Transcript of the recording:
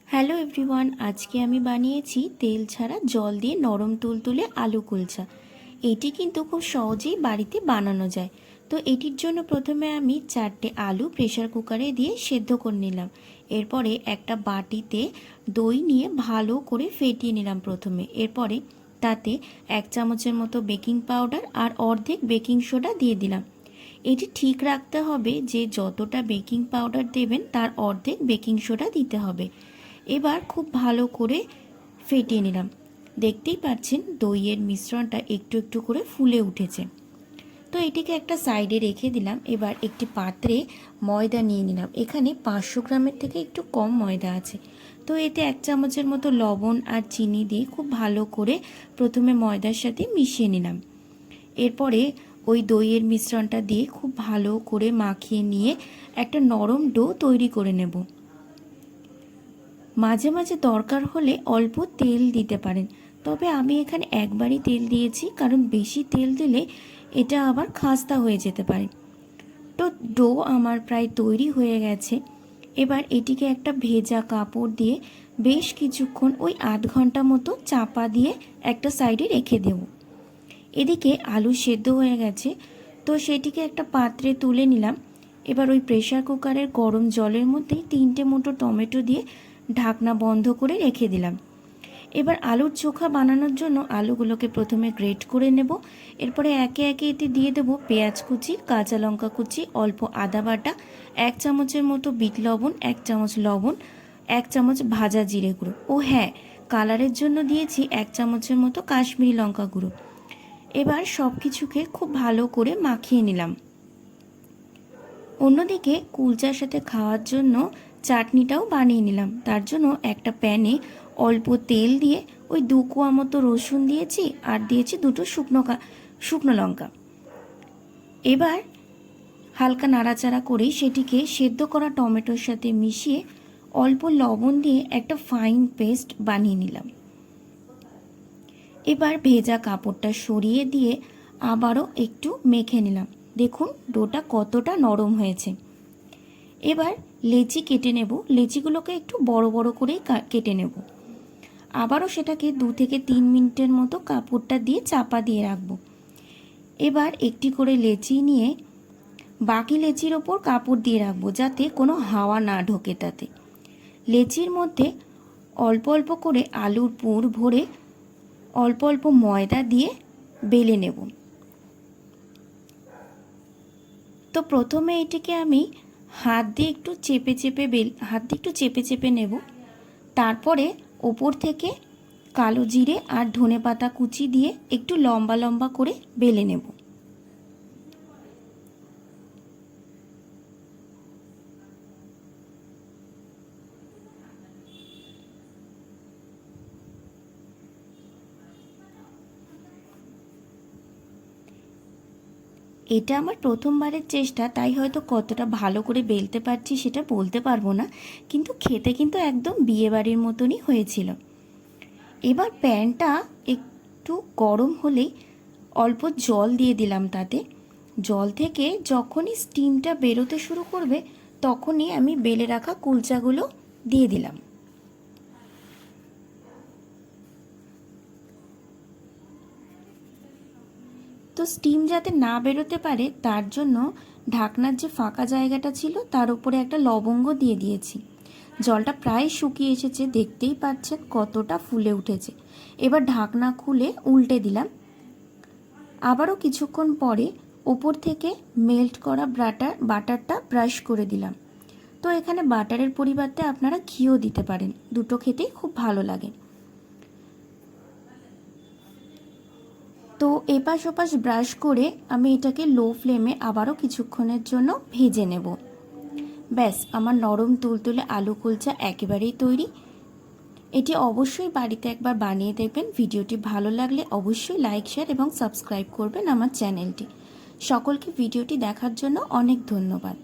Hello everyone, আজকে আমি বানিয়েছি তেল ছাড়া জল দিয়ে নরম তুলতুলে আলু কুলচা। এটি কিন্তু খুব সহজেই বাড়িতে বানানো যায়। তো এটির জন্য প্রথমে আমি 4টে আলু প্রেসার কুকারে দিয়ে সেদ্ধ করে নিলাম। এরপরে একটা বাটিতে দই নিয়ে ভালো করে ফেটিয়ে নিলাম প্রথমে। এরপরে তাতে 1 চামচের মতো বেকিং পাউডার আর অর্ধেক বেকিং সোডা দিয়ে দিলাম। এটি ঠিক রাখতে হবে যে যতটা বেকিং পাউডার দেবেন তার অর্ধেক বেকিং সোডা দিতে হবে। এবার খুব ভালো করে ফেটিয়ে নিলাম। দেখতেই পাচ্ছেন দইয়ের মিশ্রণটা একটু একটু করে ফুলে উঠেছে। তো এটিকে একটা সাইডে রেখে দিলাম। এবার একটি পাত্রে ময়দা নিয়ে নিলাম। এখানে 500 গ্রামের থেকে একটু কম ময়দা আছে। তো এতে 1 চামচের মতো লবণ আর চিনি দিয়ে খুব ভালো করে প্রথমে ময়দার সাথে মিশিয়ে নিলাম। এরপরে ওই দইয়ের মিশ্রণটা দিয়ে খুব ভালো করে মাখিয়ে নিয়ে একটা নরম ডো তৈরি করে নেব। মাঝে মাঝে দরকার হলে অল্প তেল দিতে পারেন, তবে আমি এখানে একবারই তেল দিয়েছি, কারণ বেশি তেল দিলে এটা আবার খাস্তা হয়ে যেতে পারে। তো ডো আমার প্রায় তৈরি হয়ে গেছে। এবার এটিকে একটা ভেজা কাপড় দিয়ে বেশ কিছুক্ষণ ওই আধ ঘন্টা মতো চাপা দিয়ে একটা সাইডে রেখে দেব। এদিকে আলু সেদ্ধ হয়ে গেছে, তো সেটিকে একটা পাত্রে তুলে নিলাম। এবার ওই প্রেসার কুকারের গরম জলের মধ্যেই 3টে মুঠো টমেটো দিয়ে ঢাকনা বন্ধ করে রেখে দিলাম। এবার আলুর চোখা বানানোর জন্য আলুগুলোকে প্রথমে গ্রেট করে নেব। এরপরে একে একে এতে দিয়ে দেবো পেঁয়াজ কুচি, কাঁচা লঙ্কা কুচি, অল্প আদা বাটা, 1 চামচের মতো বিট লবণ, 1 চামচ লবণ, 1 চামচ ভাজা জিরে গুঁড়ো, ও হ্যাঁ, কালারের জন্য দিয়েছি 1 চামচের মতো কাশ্মীরি লঙ্কা গুঁড়ো। এবার সব কিছুকে খুব ভালো করে মাখিয়ে নিলাম। অন্যদিকে কুলচার সাথে খাওয়ার জন্য চাটনিটাও বানিয়ে নিলাম। তার জন্য একটা প্যানে অল্প তেল দিয়ে ওই 2 কোয়া মতো রসুন দিয়েছি আর দিয়েছি 2টো শুকনো লঙ্কা। এবার হালকা নাড়াচাড়া করে সেটিকে সেদ্ধ করা টমেটোর সাথে মিশিয়ে অল্প লবণ দিয়ে একটা ফাইন পেস্ট বানিয়ে নিলাম। এবার ভেজা কাপড়টা সরিয়ে দিয়ে আবারও একটু মেখে নিলাম। দেখুন ডোটা কতটা নরম হয়েছে। এবার লেচি কেটে নেব। লেচিগুলোকে একটু বড় বড় করেই কেটে নেব। আবারও সেটাকে 2 থেকে 3 মিনিটের মতো কাপড়টা দিয়ে চাপা দিয়ে রাখবো। এবার একটি করে লেচি নিয়ে বাকি লেচির ওপর কাপড় দিয়ে রাখবো, যাতে কোনো হাওয়া না ঢোকে তাতে। লেচির মধ্যে অল্প অল্প করে আলুর পুর ভরে অল্প অল্প ময়দা দিয়ে বেলে নেব। তো প্রথমে এটিকে আমি হাত দিয়ে একটু চেপে চেপে নেব। তারপরে ওপর থেকে কালো জিরে আর ধনেপাতা কুচি দিয়ে একটু লম্বা লম্বা করে বেলে নেব। এটা আমার প্রথমবারের চেষ্টা, তাই হয়তো কতটা ভালো করে বেলতে পারছি সেটা বলতে পারবো না, কিন্তু খেতে কিন্তু একদম বিয়েবাড়ির মতনই হয়েছিল। এবার প্যানটা একটু গরম হলেই অল্প জল দিয়ে দিলাম। তাতে জল থেকে যখনই স্টিমটা বেরোতে শুরু করবে তখনই আমি বেলে রাখা কুলচাগুলো দিয়ে দিলাম। তো স্টিম যাতে না বেরোতে পারে তার জন্য ঢাকনার যে ফাঁকা জায়গাটা ছিল তার উপরে একটা লবঙ্গ দিয়ে দিয়েছি। জলটা প্রায় শুকিয়ে এসেছে, দেখতেই পাচ্ছেন কতটা ফুলে উঠেছে। এবার ঢাকনা খুলে উল্টে দিলাম। আবারও কিছুক্ষণ পরে ওপর থেকে মেল্ট করা বাটারটা ব্রাশ করে দিলাম। তো এখানে বাটারের পরিবর্তে আপনারা ঘিও দিতে পারেন, দুটো খেতেই খুব ভালো লাগে। তো এপাশ ওপাশ ব্রাশ করে আমি এটাকে লো ফ্লেমে আবারও কিছুক্ষণের জন্য ভেজে নেব। ব্যাস, আমার নরম তুলতুলে আলু কুলচা একেবারেই তৈরি। এটি অবশ্যই বাড়িতে একবার বানিয়ে দেখবেন। ভিডিওটি ভালো লাগলে অবশ্যই লাইক, শেয়ার এবং সাবস্ক্রাইব করবেন আমার চ্যানেলটি। সকলকে ভিডিওটি দেখার জন্য অনেক ধন্যবাদ।